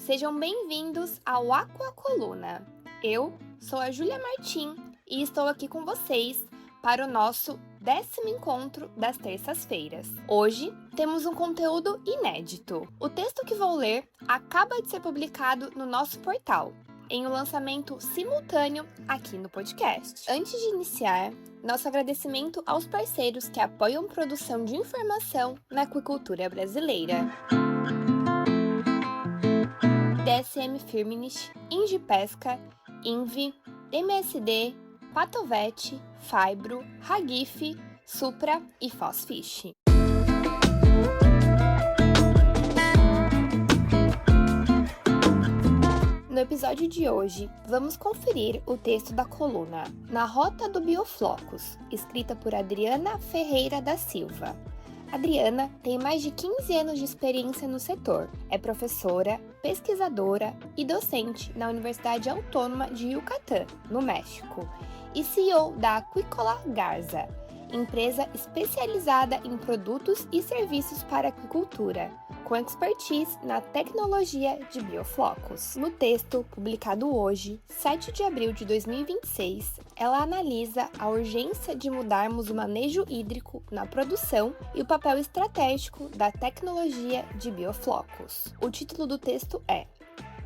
Sejam bem-vindos ao Aquacoluna. Eu sou a Júlia Martim e estou aqui com vocês para o nosso 10º encontro das terças-feiras. Hoje temos um conteúdo inédito. O texto que vou ler acaba de ser publicado no nosso portal, em um lançamento simultâneo aqui no podcast. Antes de iniciar, nosso agradecimento aos parceiros que apoiam a produção de informação na aquicultura brasileira. DSM Firmenich, Indipesca, Invi, MSD, Patovet, Fibro, Hagif, Supra e Fosfish. No episódio de hoje, vamos conferir o texto da coluna Na Rota do Bioflocos, escrita por Adriana Ferreira da Silva. Adriana tem mais de 15 anos de experiência no setor, é professora, pesquisadora e docente na Universidade Autônoma de Yucatán, no México, e CEO da Aquicola Garza, empresa especializada em produtos e serviços para aquicultura, com expertise na tecnologia de bioflocos. No texto, publicado hoje, 7 de abril de 2026, ela analisa a urgência de mudarmos o manejo hídrico na produção e o papel estratégico da tecnologia de bioflocos. O título do texto é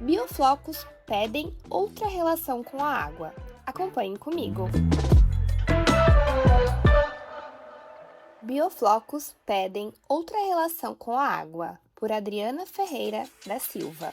Bioflocos pedem outra relação com a água. Acompanhem comigo. Bioflocos pedem outra relação com a água, por Adriana Ferreira da Silva.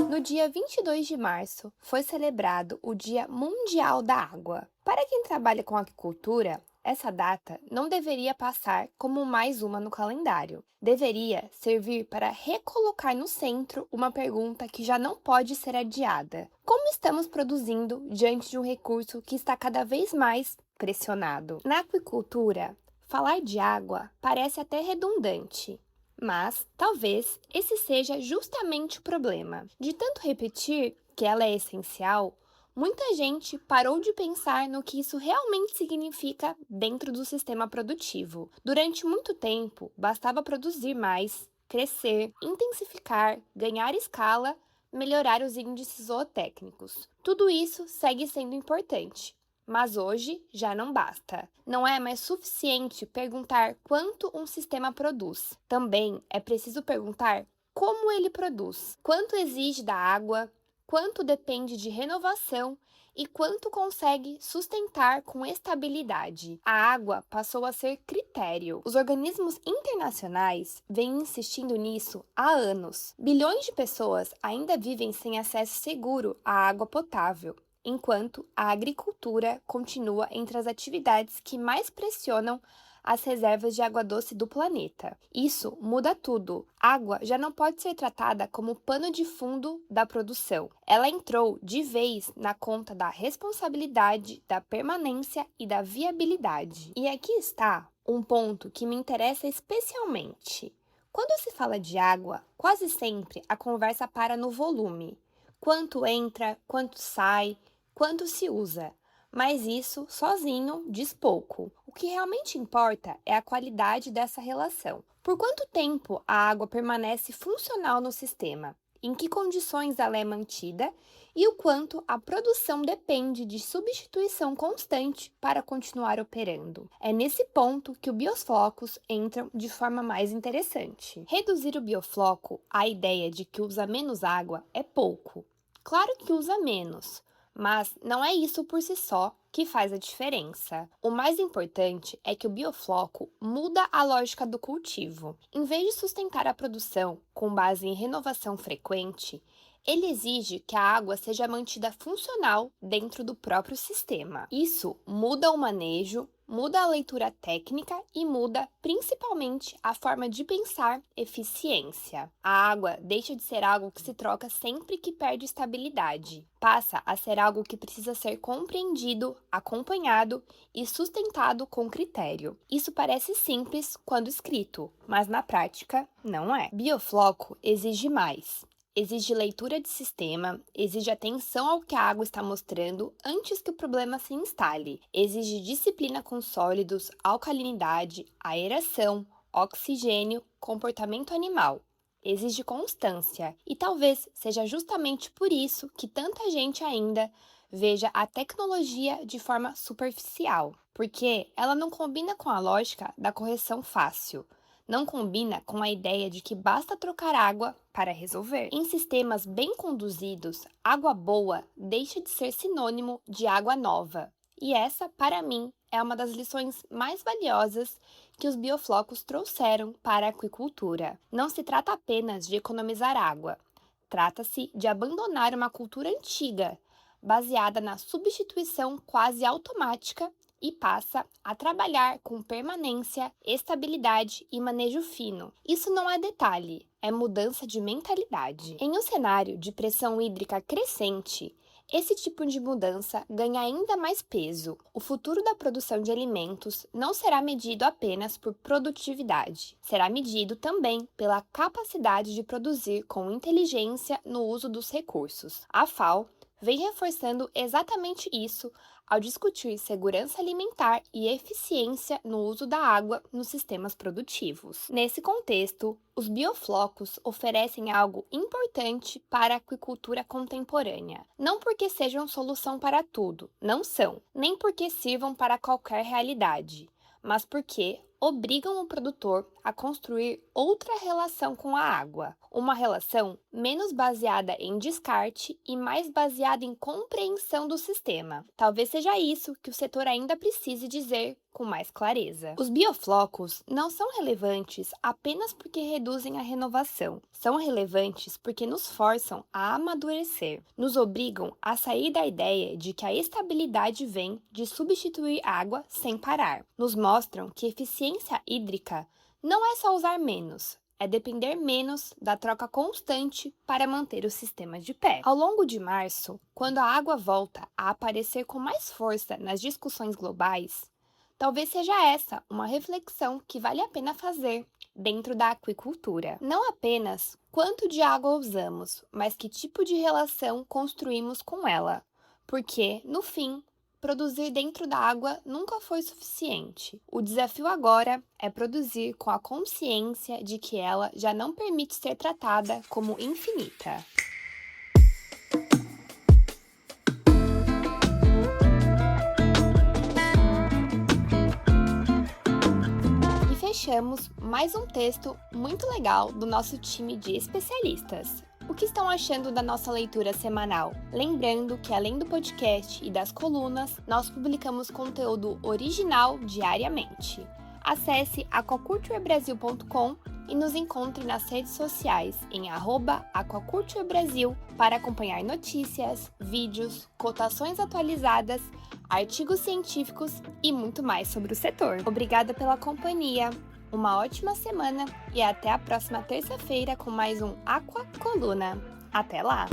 No dia 22 de março, foi celebrado o Dia Mundial da Água. Para quem trabalha com aquicultura, essa data não deveria passar como mais uma no calendário. Deveria servir para recolocar no centro uma pergunta que já não pode ser adiada. Como estamos produzindo diante de um recurso que está cada vez mais pressionado? Na aquicultura, falar de água parece até redundante, mas talvez esse seja justamente o problema. De tanto repetir que ela é essencial, muita gente parou de pensar no que isso realmente significa dentro do sistema produtivo. Durante muito tempo, bastava produzir mais, crescer, intensificar, ganhar escala, melhorar os índices zootécnicos. Tudo isso segue sendo importante. Mas hoje já não basta. Não é mais suficiente perguntar quanto um sistema produz. Também é preciso perguntar como ele produz, quanto exige da água, quanto depende de renovação e quanto consegue sustentar com estabilidade. A água passou a ser critério. Os organismos internacionais vêm insistindo nisso há anos. Bilhões de pessoas ainda vivem sem acesso seguro à água potável, enquanto a agricultura continua entre as atividades que mais pressionam as reservas de água doce do planeta. Isso muda tudo. Água já não pode ser tratada como pano de fundo da produção. Ela entrou de vez na conta da responsabilidade, da permanência e da viabilidade. E aqui está um ponto que me interessa especialmente. Quando se fala de água, quase sempre a conversa para no volume. Quanto entra, quanto sai, quanto se usa. Mas isso, sozinho, diz pouco. O que realmente importa é a qualidade dessa relação. Por quanto tempo a água permanece funcional no sistema? Em que condições ela é mantida? E o quanto a produção depende de substituição constante para continuar operando. É nesse ponto que os bioflocos entram de forma mais interessante. Reduzir o biofloco à ideia de que usa menos água é pouco. Claro que usa menos, mas não é isso por si só que faz a diferença. O mais importante é que o biofloco muda a lógica do cultivo. Em vez de sustentar a produção com base em renovação frequente, ele exige que a água seja mantida funcional dentro do próprio sistema. Isso muda o manejo, muda a leitura técnica e muda, principalmente, a forma de pensar eficiência. A água deixa de ser algo que se troca sempre que perde estabilidade. Passa a ser algo que precisa ser compreendido, acompanhado e sustentado com critério. Isso parece simples quando escrito, mas na prática não é. Biofloco exige mais. Exige leitura de sistema, exige atenção ao que a água está mostrando antes que o problema se instale, exige disciplina com sólidos, alcalinidade, aeração, oxigênio, comportamento animal. exige constância, e talvez seja justamente por isso que tanta gente ainda veja a tecnologia de forma superficial, porque ela não combina com a lógica da correção fácil. Não combina com a ideia de que basta trocar água para resolver. Em sistemas bem conduzidos, água boa deixa de ser sinônimo de água nova. E essa, para mim, é uma das lições mais valiosas que os bioflocos trouxeram para a aquicultura. Não se trata apenas de economizar água, trata-se de abandonar uma cultura antiga, baseada na substituição quase automática e passa a trabalhar com permanência, estabilidade e manejo fino. Isso não é detalhe, é mudança de mentalidade. Em um cenário de pressão hídrica crescente, esse tipo de mudança ganha ainda mais peso. O futuro da produção de alimentos não será medido apenas por produtividade, será medido também pela capacidade de produzir com inteligência no uso dos recursos. A FAO vem reforçando exatamente isso ao discutir segurança alimentar e eficiência no uso da água nos sistemas produtivos. Nesse contexto, os bioflocos oferecem algo importante para a aquicultura contemporânea. Não porque sejam solução para tudo, não são, nem porque sirvam para qualquer realidade, mas porque obrigam o produtor a construir outra relação com a água, uma relação menos baseada em descarte e mais baseada em compreensão do sistema. Talvez seja isso que o setor ainda precise dizer com mais clareza. Os bioflocos não são relevantes apenas porque reduzem a renovação. São relevantes porque nos forçam a amadurecer, nos obrigam a sair da ideia de que a estabilidade vem de substituir água sem parar. Nos mostram que eficiência hídrica não é só usar menos, é depender menos da troca constante para manter o sistema de pé. Ao longo de março, quando a água volta a aparecer com mais força nas discussões globais, talvez seja essa uma reflexão que vale a pena fazer dentro da aquicultura. Não apenas quanto de água usamos, mas que tipo de relação construímos com ela. Porque, no fim, produzir dentro da água nunca foi suficiente. O desafio agora é produzir com a consciência de que ela já não permite ser tratada como infinita. E fechamos mais um texto muito legal do nosso time de especialistas. O que estão achando da nossa leitura semanal? Lembrando que, além do podcast e das colunas, nós publicamos conteúdo original diariamente. Acesse aquaculturebrasil.com e nos encontre nas redes sociais em @aquaculturebrasil para acompanhar notícias, vídeos, cotações atualizadas, artigos científicos e muito mais sobre o setor. Obrigada pela companhia! Uma ótima semana e até a próxima terça-feira com mais um Aqua Coluna. Até lá!